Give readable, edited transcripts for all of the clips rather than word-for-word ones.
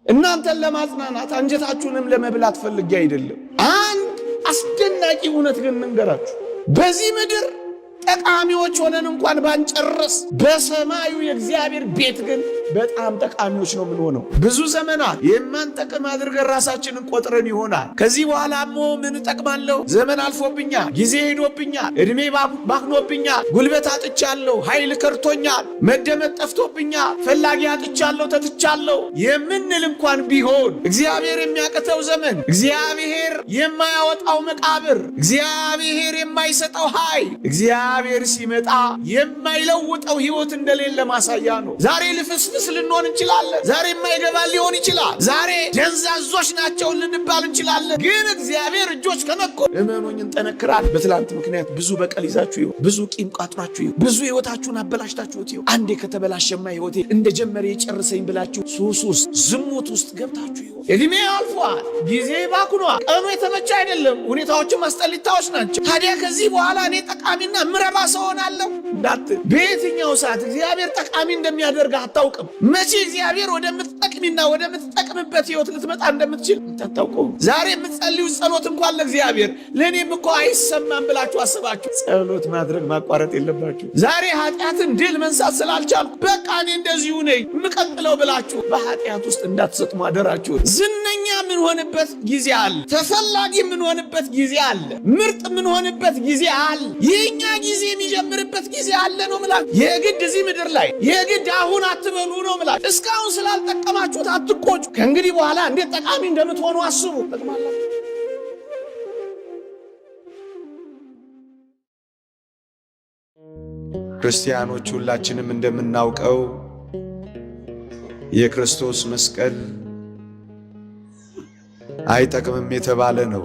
እናንተን ለማጽናናት አንጀታችሁንም ለመብላት ፈልጌ አይደለም። አንድ አስደናቂ እውነት ግን እንገራችሁ። በዚህ ምድር ጠቃሚዎች ሆነን እንኳን ባንጨርስ በሰማዩ የእግዚአብሔር ቤት ግን በጣም ጠቃሚዎች ነው የምንሆነው። ብዙ ዘመናት የማንጠቅም አድርገን ራሳችንን ቆጥረን ይሆናል። ከዚህ በኋላሞ ምን እጠቅማለሁ? ዘመን አልፎብኛል፣ ጊዜ ሄዶብኛል፣ እድሜ ባክኖብኛል፣ ጉልበት አጥቻለሁ፣ ኃይል ከርቶኛል፣ መደመጥ ጠፍቶብኛል፣ ፈላጊ አጥቻለሁ፣ ተትቻለሁ የምንል እንኳን ቢሆን እግዚአብሔር የሚያቅተው ዘመን፣ እግዚአብሔር የማያወጣው መቃብር፣ እግዚአብሔር የማይሰጠው ኃይል፣ እግዚአብሔር ሲመጣ የማይለውጠው ሕይወት እንደሌለ ማሳያ ነው። ዛሬ ልፍስፍስ ልንሆን እንችላለን። ዛሬ የማይገባ ሊሆን ይችላል። ዛሬ ደንዛዞች ናቸው ልንባል እንችላለን። ግን እግዚአብሔር እጆች ከነኮ እመኑኝ እንጠነክራለን። በትላንት ምክንያት ብዙ በቀል ይዛችሁ ይሁን፣ ብዙ ቂም ቋጥራችሁ ይሁን፣ ብዙ ሕይወታችሁን አበላሽታችሁት ይሁን፣ አንዴ ከተበላሸማ ሕይወቴ እንደጀመረ የጨርሰኝ ብላችሁ ሱስ ውስጥ ዝሙት ውስጥ ገብታችሁ ይሁን፣ እድሜ አልፏል፣ ጊዜ ባክኗል፣ ቀኑ የተመቸ አይደለም፣ ሁኔታዎችም አስጠሊታዎች ናቸው። ታዲያ ከዚህ በኋላ እኔ ጠቃሚና ምረባ ሰው ሆናለሁ እንዳትል። በየትኛው ሰዓት እግዚአብሔር ጠቃሚ እንደሚያደርግ አታውቅም። መቼ እግዚአብሔር ወደምትጠቅሚና ወደምትጠቅምበት ሕይወት ልትመጣ እንደምትችል አታውቀውም። ዛሬ የምትጸልዩ ጸሎት እንኳን ለእግዚአብሔር ለእኔም እኮ አይሰማም ብላችሁ አስባችሁ ጸሎት ማድረግ ማቋረጥ የለባችሁ። ዛሬ ኃጢአትን ድል መንሳት ስላልቻልኩ በቃ እኔ እንደዚሁ ነኝ የምቀጥለው ብላችሁ በኃጢአት ውስጥ እንዳትሰጥሙ አደራችሁ። ዝነኛ የምንሆንበት ጊዜ አለ። ተፈላጊ የምንሆንበት ጊዜ አለ። ምርጥ የምንሆንበት ጊዜ አለ። የእኛ ጊዜ የሚጀምርበት ጊዜ አለ ነው ምላችሁ። የግድ እዚህ ምድር ላይ የግድ አሁን አትበሉ ነው ምላችሁ። እስካሁን ስላልጠቀማችሁት አትቆጩ። ከእንግዲህ በኋላ እንዴት ጠቃሚ እንደምትሆኑ አስቡ። ጠቅማላችሁ። ክርስቲያኖች ሁላችንም እንደምናውቀው የክርስቶስ መስቀል አይጠቅምም የተባለ ነው።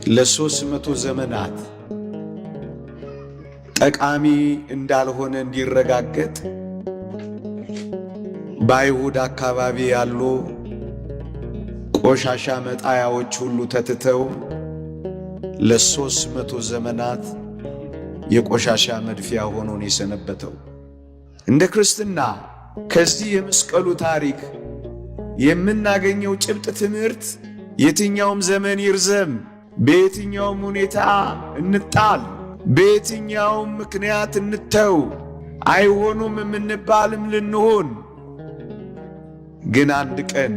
ለ300 ዘመናት ጠቃሚ እንዳልሆነ እንዲረጋገጥ በአይሁድ አካባቢ ያሉ ቆሻሻ መጣያዎች ሁሉ ተትተው ለ300 ዘመናት የቆሻሻ መድፊያ ሆኖ ነው የሰነበተው። እንደ ክርስትና ከዚህ የመስቀሉ ታሪክ የምናገኘው ጭብጥ ትምህርት የትኛውም ዘመን ይርዘም፣ በየትኛውም ሁኔታ እንጣል፣ በየትኛውም ምክንያት እንተው፣ አይሆኑም የምንባልም ልንሆን፣ ግን አንድ ቀን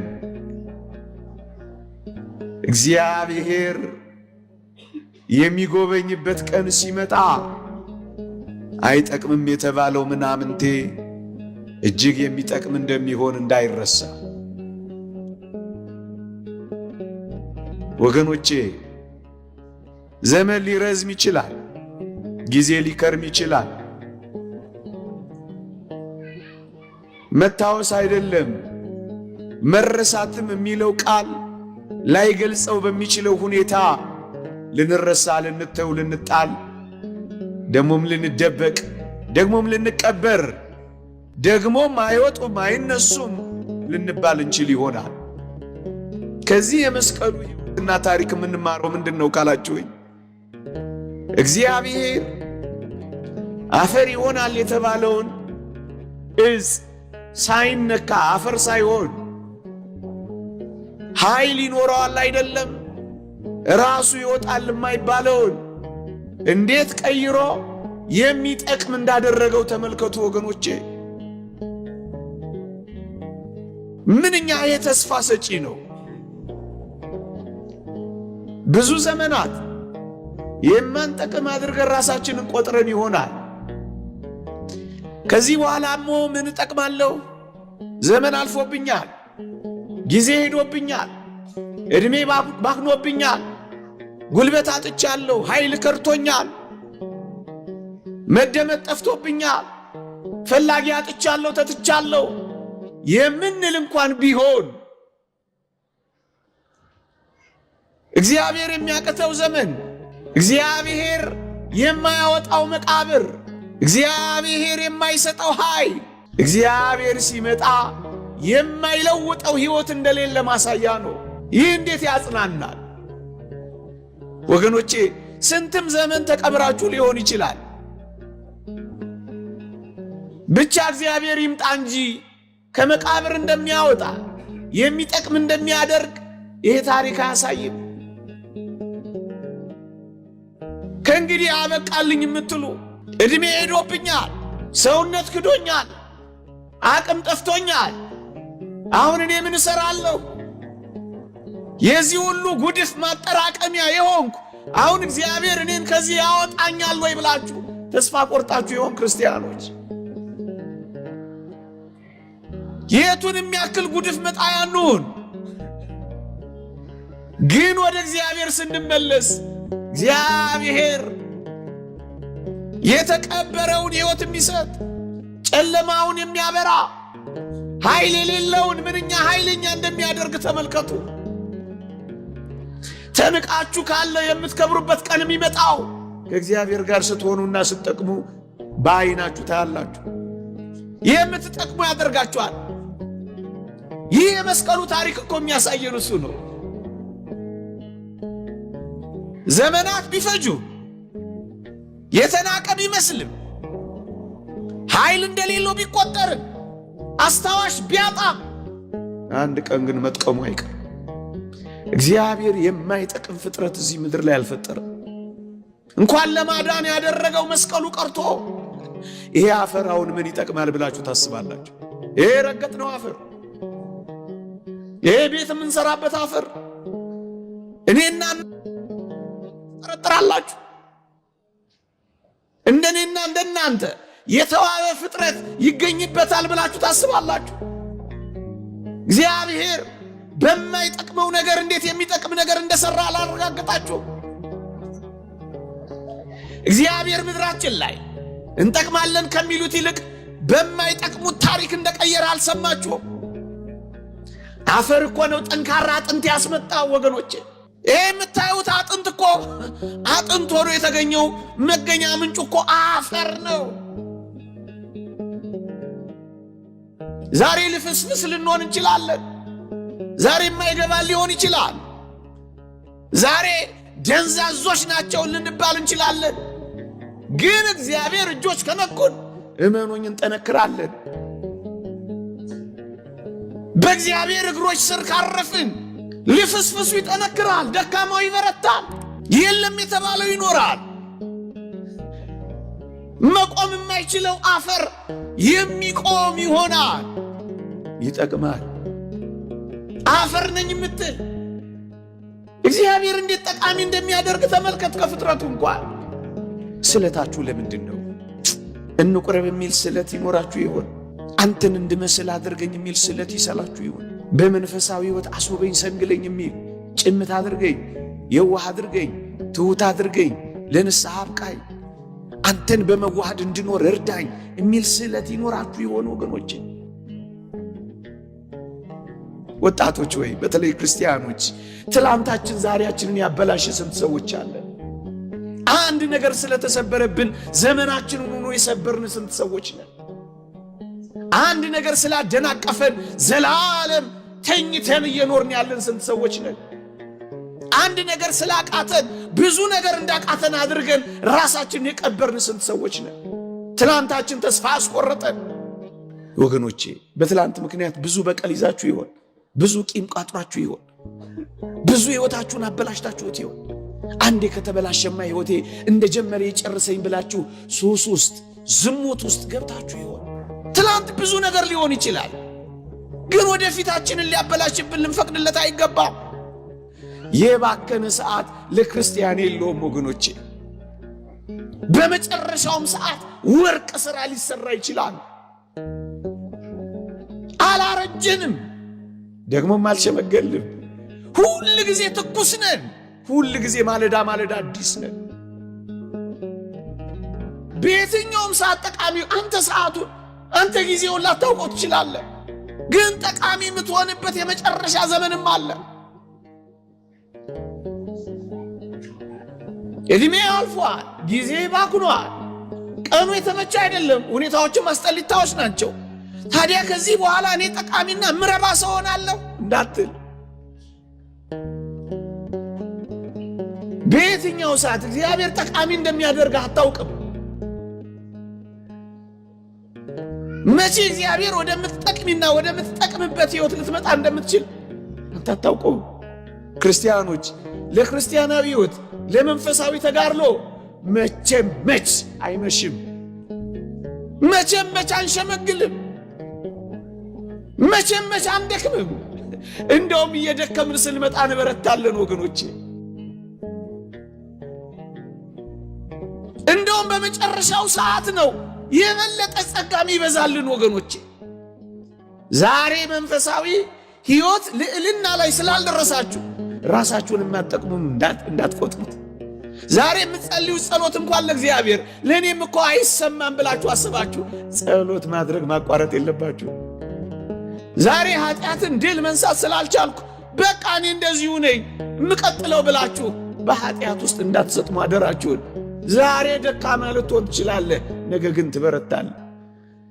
እግዚአብሔር የሚጎበኝበት ቀን ሲመጣ አይጠቅምም የተባለው ምናምንቴ እጅግ የሚጠቅም እንደሚሆን እንዳይረሳ። ወገኖቼ ዘመን ሊረዝም ይችላል፣ ጊዜ ሊከርም ይችላል። መታወስ አይደለም መረሳትም የሚለው ቃል ላይገልጸው በሚችለው ሁኔታ ልንረሳ፣ ልንተው፣ ልንጣል፣ ደግሞም ልንደበቅ፣ ደግሞም ልንቀበር፣ ደግሞም አይወጡም አይነሱም ልንባል እንችል ይሆናል። ከዚህ የመስቀሉ ሕይወትና ታሪክ የምንማረው ምንድን ነው ካላችሁኝ፣ እግዚአብሔር አፈር ይሆናል የተባለውን ዕፅ ሳይነካ አፈር ሳይሆን ኃይል ይኖረዋል አይደለም ራሱ ይወጣል የማይባለውን እንዴት ቀይሮ የሚጠቅም እንዳደረገው ተመልከቱ ወገኖቼ። ምንኛ የተስፋ ሰጪ ነው። ብዙ ዘመናት የማንጠቅም አድርገን ራሳችንን ቆጥረን ይሆናል። ከዚህ በኋላሞ ምን እጠቅማለሁ? ዘመን አልፎብኛል፣ ጊዜ ሄዶብኛል፣ እድሜ ባክኖብኛል፣ ጉልበት አጥቻለሁ፣ ኃይል ከርቶኛል፣ መደመጥ ጠፍቶብኛል፣ ፈላጊ አጥቻለሁ፣ ተትቻለሁ የምንል እንኳን ቢሆን እግዚአብሔር የሚያቅተው ዘመን፣ እግዚአብሔር የማያወጣው መቃብር፣ እግዚአብሔር የማይሰጠው ኃይል፣ እግዚአብሔር ሲመጣ የማይለውጠው ሕይወት እንደሌለ ማሳያ ነው። ይህ እንዴት ያጽናናል ወገኖቼ። ስንትም ዘመን ተቀብራችሁ ሊሆን ይችላል። ብቻ እግዚአብሔር ይምጣ እንጂ ከመቃብር እንደሚያወጣ የሚጠቅም እንደሚያደርግ ይሄ ታሪክ አያሳይም? ከእንግዲህ አበቃልኝ የምትሉ እድሜ ሄዶብኛል፣ ሰውነት ክዶኛል፣ አቅም ጠፍቶኛል፣ አሁን እኔ ምን እሰራለሁ? የዚህ ሁሉ ጉድፍ ማጠራቀሚያ የሆንኩ አሁን እግዚአብሔር እኔን ከዚህ ያወጣኛል ወይ ብላችሁ ተስፋ ቆርጣችሁ የሆን ክርስቲያኖች የቱን የሚያክል ጉድፍ መጣያ እንሁን? ግን ወደ እግዚአብሔር ስንመለስ እግዚአብሔር የተቀበረውን ሕይወት የሚሰጥ ጨለማውን የሚያበራ ኃይል የሌለውን ምንኛ ኃይለኛ እንደሚያደርግ ተመልከቱ። ተንቃችሁ ካለ የምትከብሩበት ቀን የሚመጣው ከእግዚአብሔር ጋር ስትሆኑና ስትጠቅሙ በዓይናችሁ ታያላችሁ። የምትጠቅሙ ያደርጋችኋል። ይህ የመስቀሉ ታሪክ እኮ የሚያሳየን እሱ ነው። ዘመናት ቢፈጁ የተናቀ ቢመስልም ኃይል እንደሌለው ቢቆጠርም አስታዋሽ ቢያጣም አንድ ቀን ግን መጥቀሙ አይቀርም። እግዚአብሔር የማይጠቅም ፍጥረት እዚህ ምድር ላይ አልፈጠረም። እንኳን ለማዳን ያደረገው መስቀሉ ቀርቶ ይሄ አፈር አሁን ምን ይጠቅማል ብላችሁ ታስባላችሁ? ይሄ ረገጥነው አፈር፣ ይሄ ቤት የምንሰራበት አፈር እኔና ተጠራጥራላችሁ? እንደኔና እንደናንተ የተዋበ ፍጥረት ይገኝበታል ብላችሁ ታስባላችሁ? እግዚአብሔር በማይጠቅመው ነገር እንዴት የሚጠቅም ነገር እንደሰራ አላረጋገጣችሁ? እግዚአብሔር ምድራችን ላይ እንጠቅማለን ከሚሉት ይልቅ በማይጠቅሙት ታሪክ እንደቀየረ አልሰማችሁም? አፈር እኮ ነው ጠንካራ አጥንት ያስመጣው ወገኖቼ። ይሄ የምታዩት አጥንት እኮ አጥንት ሆኖ የተገኘው መገኛ ምንጩ እኮ አፈር ነው። ዛሬ ልፍስፍስ ልንሆን እንችላለን። ዛሬ የማይገባን ሊሆን ይችላል። ዛሬ ደንዛዞች ናቸው ልንባል እንችላለን። ግን እግዚአብሔር እጆች ከነኩን እመኑኝ እንጠነክራለን። በእግዚአብሔር እግሮች ስር ካረፍን ልፍስፍሱ ይጠነክራል፣ ደካማው ይበረታል፣ የለም የተባለው ይኖራል። መቆም የማይችለው አፈር የሚቆም ይሆናል። ይጠቅማል። አፈር ነኝ የምትል እግዚአብሔር እንዴት ጠቃሚ እንደሚያደርግ ተመልከት። ከፍጥረቱ እንኳን ስለታችሁ ለምንድን ነው? እንቁረብ የሚል ስለት ይኖራችሁ ይሆን? አንተን እንድመስል አድርገኝ የሚል ስለት ይሰላችሁ ይሆን? በመንፈሳዊ ሕይወት አስውበኝ ሰንግለኝ የሚል ጭምት አድርገኝ፣ የዋህ አድርገኝ፣ ትሑት አድርገኝ፣ ለንስሐ አብቃኝ፣ አንተን በመዋሃድ እንድኖር እርዳኝ የሚል ስለት ይኖራችሁ ይሆን ወገኖቼ? ወጣቶች ወይ በተለይ ክርስቲያኖች ትላንታችን ዛሬያችንን ያበላሸ ስንት ሰዎች አለ። አንድ ነገር ስለተሰበረብን ዘመናችንን ሆኖ የሰበርን ስንት ሰዎች ነን። አንድ ነገር ስላደናቀፈን ዘላለም ተኝተን እየኖርን ያለን ስንት ሰዎች ነን። አንድ ነገር ስላቃተን ብዙ ነገር እንዳቃተን አድርገን ራሳችንን የቀበርን ስንት ሰዎች ነን። ትላንታችን ተስፋ አስቆረጠን ወገኖቼ። በትላንት ምክንያት ብዙ በቀል ይዛችሁ ይሆን? ብዙ ቂም ቋጥራችሁ ይሆን? ብዙ ሕይወታችሁን አበላሽታችሁት ይሆን? አንዴ ከተበላሸማ ሕይወቴ እንደጀመረ የጨርሰኝ ብላችሁ ሱስ ውስጥ ዝሙት ውስጥ ገብታችሁ ይሆን? ትላንት ብዙ ነገር ሊሆን ይችላል፣ ግን ወደፊታችንን ሊያበላሽብን ልንፈቅድለት አይገባም። የባከነ ሰዓት ለክርስቲያን የለውም ወገኖቼ። በመጨረሻውም ሰዓት ወርቅ ሥራ ሊሰራ ይችላል። አላረጀንም፣ ደግሞም አልሸመገልም። ሁል ጊዜ ትኩስ ነን። ሁል ጊዜ ማለዳ ማለዳ አዲስ ነን። በየትኛውም ሰዓት ጠቃሚ አንተ ሰዓቱን አንተ ጊዜውን ላታውቀው ትችላለህ፣ ግን ጠቃሚ የምትሆንበት የመጨረሻ ዘመንም አለ። እድሜ አልፏል፣ ጊዜ ባክኗል፣ ቀኑ የተመቸ አይደለም፣ ሁኔታዎችም አስጠሊታዎች ናቸው። ታዲያ ከዚህ በኋላ እኔ ጠቃሚና ምረባ ሰው ሆናለሁ እንዳትል። በየትኛው ሰዓት እግዚአብሔር ጠቃሚ እንደሚያደርግ አታውቅም። መቼ እግዚአብሔር ወደምትጠቅሚና ወደምትጠቅምበት ሕይወት ልትመጣ እንደምትችል አንተ አታውቀውም። ክርስቲያኖች ለክርስቲያናዊ ሕይወት ለመንፈሳዊ ተጋድሎ መቼም መች አይመሽም፣ መቼም መች አንሸመግልም፣ መቼም መች አንደክምም። እንደውም እየደከምን ስንመጣ እንበረታለን ወገኖቼ። እንደውም በመጨረሻው ሰዓት ነው የበለጠ ጸጋም ይበዛልን ወገኖቼ። ዛሬ መንፈሳዊ ሕይወት ልዕልና ላይ ስላልደረሳችሁ ራሳችሁን የማትጠቅሙም እንዳትቆጥሩት። ዛሬ የምትጸልዩ ጸሎት እንኳን ለእግዚአብሔር ለእኔም እኮ አይሰማም ብላችሁ አስባችሁ ጸሎት ማድረግ ማቋረጥ የለባችሁ። ዛሬ ኃጢአትን ድል መንሳት ስላልቻልኩ በቃ እኔ እንደዚሁ ነኝ የምቀጥለው ብላችሁ በኃጢአት ውስጥ እንዳትሰጥሙ አደራችሁን። ዛሬ ደካማ ልትሆን ትችላለህ፣ ነገ ግን ትበረታለህ።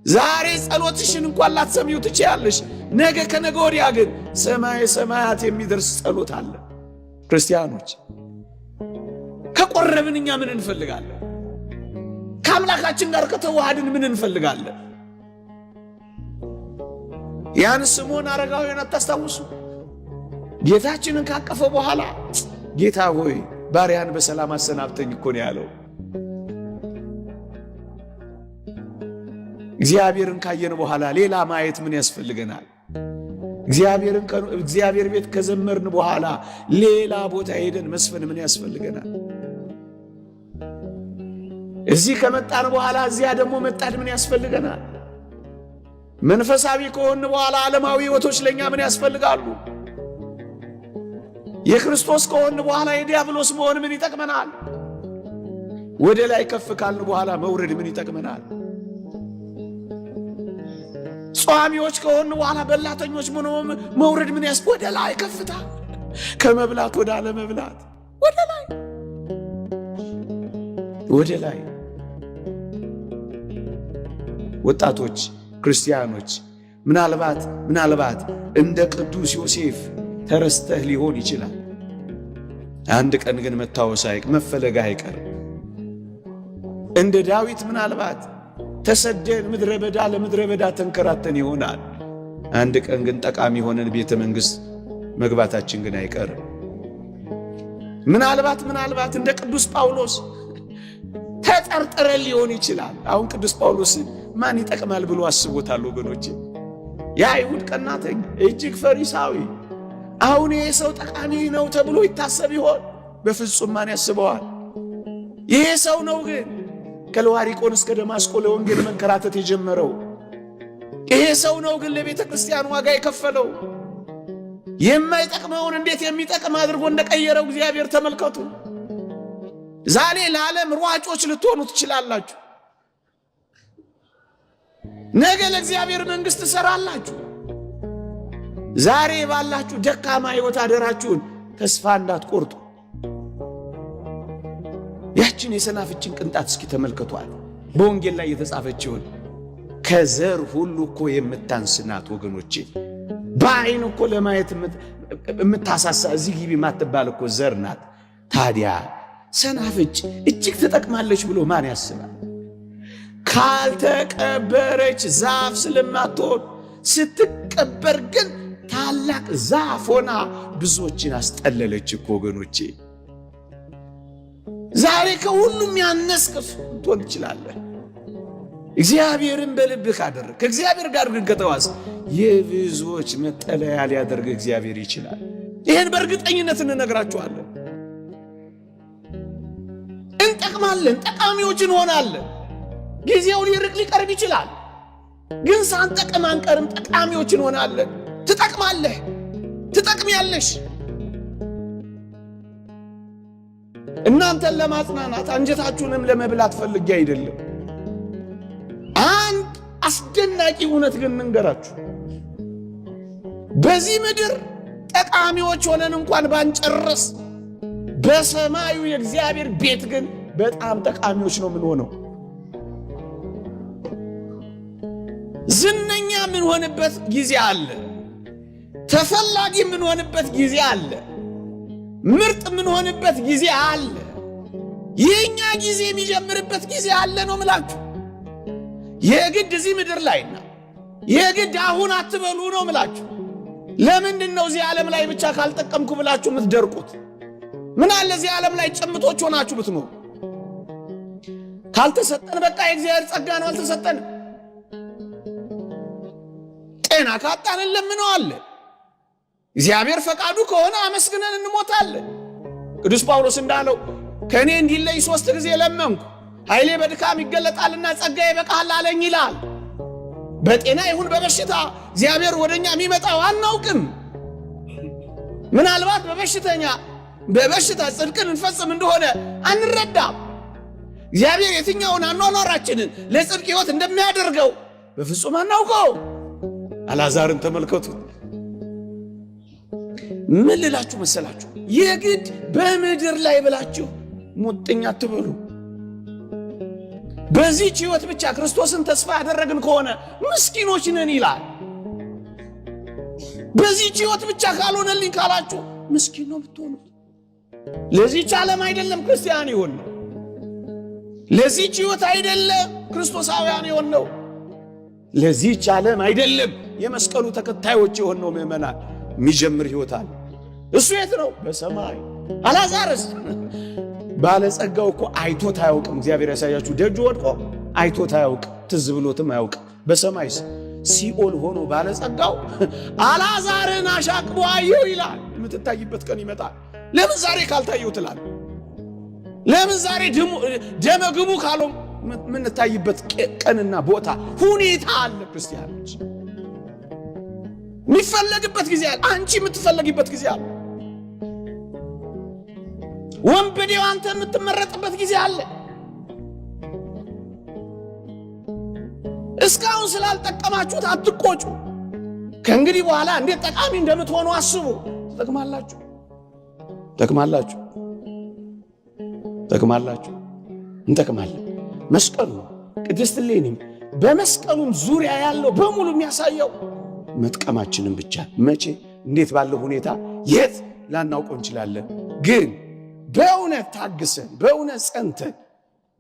ዛሬ ጸሎትሽን እንኳን ላትሰሚው ትችያለሽ፣ ነገ ከነገ ወዲያ ግን ሰማይ ሰማያት የሚደርስ ጸሎት አለ። ክርስቲያኖች ከቆረብን እኛ ምን እንፈልጋለን? ከአምላካችን ጋር ከተዋሃድን ምን እንፈልጋለን? ያን ስምዖን አረጋዊን አታስታውሱ? ጌታችንን ካቀፈ በኋላ ጌታ ሆይ ባሪያን በሰላም አሰናብተኝ እኮ ነው ያለው። እግዚአብሔርን ካየን በኋላ ሌላ ማየት ምን ያስፈልገናል? እግዚአብሔር ቤት ከዘመርን በኋላ ሌላ ቦታ ሄደን መስፈን ምን ያስፈልገናል? እዚህ ከመጣን በኋላ እዚያ ደግሞ መጣድ ምን ያስፈልገናል? መንፈሳዊ ከሆን በኋላ ዓለማዊ ሕይወቶች ለኛ ምን ያስፈልጋሉ? የክርስቶስ ከሆን በኋላ የዲያብሎስ መሆን ምን ይጠቅመናል? ወደ ላይ ከፍ ካልን በኋላ መውረድ ምን ይጠቅመናል? ጿሚዎች ከሆን በኋላ በላተኞች መውረድ ምን ወደ ላይ ከፍታ፣ ከመብላት ወደ አለመብላት፣ ወደ ላይ ወደ ላይ። ወጣቶች ክርስቲያኖች ምናልባት እንደ ቅዱስ ዮሴፍ ተረስተህ ሊሆን ይችላል። አንድ ቀን ግን መታወስ መፈለግ አይቀርም። እንደ ዳዊት ምናልባት ተሰደን ምድረ በዳ ለምድረ በዳ ተንከራተን ይሆናል። አንድ ቀን ግን ጠቃሚ ሆነን ቤተ መንግሥት መግባታችን ግን አይቀርም። ምናልባት እንደ ቅዱስ ጳውሎስ ተጠርጥረን ሊሆን ይችላል። አሁን ቅዱስ ጳውሎስ ማን ይጠቅማል ብሎ አስቦታል ወገኖቼ? የአይሁድ ቀናተኛ እጅግ ፈሪሳዊ። አሁን ይሄ ሰው ጠቃሚ ነው ተብሎ ይታሰብ ይሆን? በፍጹም ማን ያስበዋል? ይሄ ሰው ነው ግን ከለዋሪቆን እስከ ደማስቆ ለወንጌል መንከራተት የጀመረው። ይሄ ሰው ነው ግን ለቤተ ክርስቲያን ዋጋ የከፈለው። የማይጠቅመውን እንዴት የሚጠቅም አድርጎ እንደቀየረው እግዚአብሔር ተመልከቱ። ዛሬ ለዓለም ሯጮች ልትሆኑ ትችላላችሁ፣ ነገ ለእግዚአብሔር መንግሥት ትሰራላችሁ። ዛሬ ባላችሁ ደካማ ሕይወት አደራችሁን ተስፋ እንዳትቆርጡ። ያችን የሰናፍጭን ቅንጣት እስኪ ተመልከቷል። በወንጌል ላይ የተጻፈችውን ከዘር ሁሉ እኮ የምታንስናት ወገኖቼ። በአይን እኮ ለማየት የምታሳሳ እዚህ ግቢ ማትባል እኮ ዘር ናት። ታዲያ ሰናፍጭ እጅግ ትጠቅማለች ብሎ ማን ያስባል? ካልተቀበረች ዛፍ ስለማትሆን ስትቀበር ግን ታላቅ ዛፍ ሆና ብዙዎችን አስጠለለች እኮ ወገኖቼ። ዛሬ ከሁሉም ያነስክ ልትሆን ትችላለህ። እግዚአብሔርን በልብህ ካደረግ ከእግዚአብሔር ጋር ግን ከተዋስ የብዙዎች መጠለያ ሊያደርግ እግዚአብሔር ይችላል። ይህን በእርግጠኝነት እንነግራችኋለን። እንጠቅማለን፣ ጠቃሚዎች እንሆናለን። ጊዜው ሊርቅ ሊቀርብ ይችላል፣ ግን ሳንጠቅም አንቀርም። ጠቃሚዎች እንሆናለን። ትጠቅማለህ፣ ትጠቅሚያለሽ። እናንተን ለማጽናናት አንጀታችሁንም ለመብላት ፈልጌ አይደለም። አንድ አስደናቂ እውነት ግን እንገራችሁ። በዚህ ምድር ጠቃሚዎች ሆነን እንኳን ባንጨርስ በሰማዩ የእግዚአብሔር ቤት ግን በጣም ጠቃሚዎች ነው የምንሆነው። ዝነኛ የምንሆንበት ጊዜ አለ፣ ተፈላጊ የምንሆንበት ጊዜ አለ፣ ምርጥ የምንሆንበት ጊዜ አለ። የኛ ጊዜ የሚጀምርበት ጊዜ አለ ነው ምላችሁ። የግድ እዚህ ምድር ላይና የግድ አሁን አትበሉ ነው ምላችሁ። ለምንድን ነው እዚህ ዓለም ላይ ብቻ ካልጠቀምኩ ብላችሁ የምትደርቁት? ምን አለ እዚህ ዓለም ላይ ጭምቶች ሆናችሁ ብትኖሩ? ካልተሰጠን በቃ የእግዚአብሔር ጸጋ ነው፣ አልተሰጠንም። ጤና ካጣን እንለምነዋለን። እግዚአብሔር ፈቃዱ ከሆነ አመስግነን እንሞታለን። ቅዱስ ጳውሎስ እንዳለው ከእኔ እንዲለይ 3 ጊዜ ለመንኩ፣ ኃይሌ በድካም ይገለጣልና ጸጋዬ ይበቃሃል አለኝ ይላል። በጤና ይሁን በበሽታ እግዚአብሔር ወደኛ የሚመጣው አናውቅም። ምናልባት በበሽታ ጽድቅን እንፈጽም እንደሆነ አንረዳም። እግዚአብሔር የትኛውን አኗኗራችንን ለጽድቅ ሕይወት እንደሚያደርገው በፍጹም አናውቀው። አልዓዛርን ተመልከቱት። ምን ልላችሁ መሰላችሁ? የግድ በምድር ላይ ብላችሁ ሙጥኝ አትበሉ። በዚህች ሕይወት ብቻ ክርስቶስን ተስፋ ያደረግን ከሆነ ምስኪኖች ነን ይላል። በዚህች ሕይወት ብቻ ካልሆነልኝ ካላችሁ ምስኪን ነው ብትሆኑት። ለዚህች ዓለም አይደለም ክርስቲያን ይሆን ነው። ለዚህች ሕይወት አይደለም ክርስቶሳውያን ይሆን ነው። ለዚህች ዓለም አይደለም የመስቀሉ ተከታዮች የሆን ነው። ምእመናን የሚጀምር ሕይወት አለ። እሱ የት ነው? በሰማይ። አልዓዛርስ ባለጸጋው እኮ አይቶት አያውቅም። እግዚአብሔር ያሳያችሁ። ደጁ ወድቆ አይቶት አያውቅም፣ ትዝ ብሎትም አያውቅም። በሰማይስ ሲኦል ሆኖ ባለጸጋው አልዓዛርን አሻቅቦ አየው ይላል። የምትታይበት ቀን ይመጣል። ለምን ዛሬ ካልታየው ትላል? ለምን ዛሬ ደመግቡ ካለው የምንታይበት ቀንና ቦታ ሁኔታ አለ። ክርስቲያኖች የሚፈለግበት ጊዜ አለ። አንቺ የምትፈለግበት ጊዜ አለ። ወንበዴው አንተ የምትመረጥበት ጊዜ አለ። እስካሁን ስላልጠቀማችሁት አትቆጩ። ከእንግዲህ በኋላ እንዴት ጠቃሚ እንደምትሆኑ አስቡ። ትጠቅማላችሁ፣ እንጠቅማለን። መስቀሉ ቅድስት እሌኒም በመስቀሉም ዙሪያ ያለው በሙሉ የሚያሳየው መጥቀማችንን ብቻ። መቼ፣ እንዴት ባለው ሁኔታ፣ የት ላናውቀው እንችላለን። ግን በእውነት ታግሰን፣ በእውነት ጸንተን፣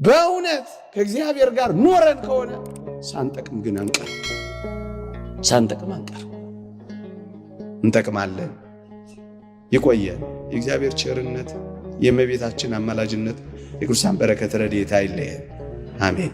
በእውነት ከእግዚአብሔር ጋር ኖረን ከሆነ ሳንጠቅም ግን አንቀር፣ እንጠቅማለን። ይቆየን። የእግዚአብሔር ቸርነት፣ የእመቤታችን አማላጅነት፣ የቅዱሳን በረከት ረድኤት አይለየን። አሜን።